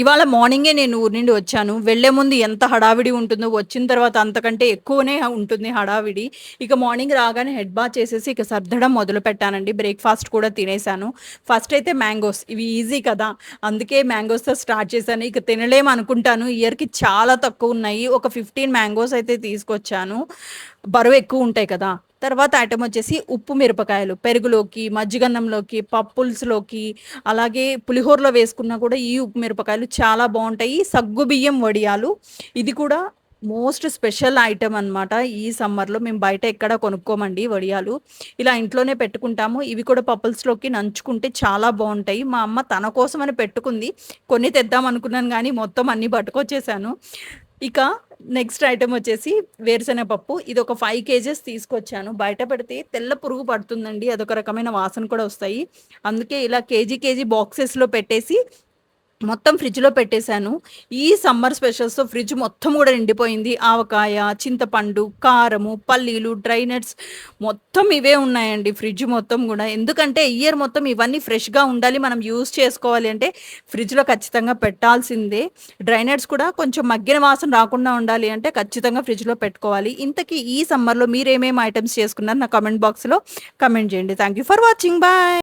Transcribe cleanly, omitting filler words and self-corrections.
ఇవాళ మార్నింగే నేను ఊరు నుండి వచ్చాను. వెళ్ళే ముందు ఎంత హడావిడి ఉంటుందో, వచ్చిన తర్వాత అంతకంటే ఎక్కువనే ఉంటుంది హడావిడి. ఇక మార్నింగ్ రాగానే హెడ్ బాత్ చేసేసి ఇక సర్దడం మొదలుపెట్టానండి. బ్రేక్‌ఫాస్ట్ కూడా తినేసాను. ఫస్ట్ అయితే మ్యాంగోస్ ఇవి ఈజీ కదా! అందుకే మ్యాంగోస్‌తో స్టార్ట్ చేశాను. ఇక తినలేము అనుకుంటాను. ఇయర్‌కి చాలా తక్కువున్నాయి. ఒక 15 మ్యాంగోస్ అయితే తీసుకొచ్చాను. బరువు ఎక్కువుంటాయి కదా! తర్వాత ఐటెమ్ వచ్చేసి ఉప్పు మిరపకాయలు. పెరుగులోకి, మజ్జిగన్నంలోకి, పప్పుల్స్‌లోకి అలాగే పులిహోరలో వేసుకున్నా కూడా ఈ ఉప్పు మిరపకాయలు చాలా బావుంటాయి. సగ్గుబియ్యం వడియాలు ఇది కూడా మోస్ట్ స్పెషల్ ఐటెమ్ అనమాట. ఈ సమ్మర్‌లో మేము బయట ఎక్కడ కొనుక్కోమండి వడియాలు. ఇలా ఇంట్లోనే పెట్టుకుంటాము. ఇవి కూడా పప్పుల్స్‌లోకి నంచుకుంటే చాలా బావుంటాయి. మా అమ్మ తన కోసమని పెట్టుకుంది. కొన్ని తెద్దాం అనుకున్నాను గానీ మొత్తం అన్నీ పట్టుకొచ్చేసాను. ఇక నెక్స్ట్ ఐటెమ్ వచ్చేసి వేరుశెనగ పప్పు. ఇదొక 5 కేజెస్ తీసుకొచ్చాను. బయట పెడితే తెల్ల పురుగు పడుతుందండి. అదొక రకమైన వాసన కూడా వస్తాయి. అందుకే ఇలా కేజీ బాక్సెస్‌లో పెట్టేసి మొత్తం ఫ్రిడ్జ్‌లో పెట్టేసాను. ఈ సమ్మర్ స్పెషల్స్‌తో ఫ్రిడ్జ్ మొత్తం గూడా నిండిపోయింది. ఆవకాయ, చింతపండు, కారము, పల్లీలు, డ్రై నట్స్ మొత్తం ఇవే ఉన్నాయండి ఫ్రిడ్జ్ మొత్తం గూడా. ఎందుకంటే ఇయర్ మొత్తం ఇవన్నీ ఫ్రెష్‌గా ఉండాలి. మనం యూజ్ చేసుకోవాలి అంటే ఫ్రిడ్జ్‌లో ఖచ్చితంగా పెట్టాల్సిందే. డ్రై నట్స్ కూడా కొంచెం మగ్గిన వాసన రాకుండా ఉండాలి అంటే ఖచ్చితంగా ఫ్రిడ్జ్‌లో పెట్టుకోవాలి. ఇంతకీ ఈ సమ్మర్‌లో మీరేమేమి ఐటెమ్స్ చేసుకున్నారు? నా కామెంట్ బాక్స్‌లో కామెంట్ జేయండి. Thank you for watching. Bye.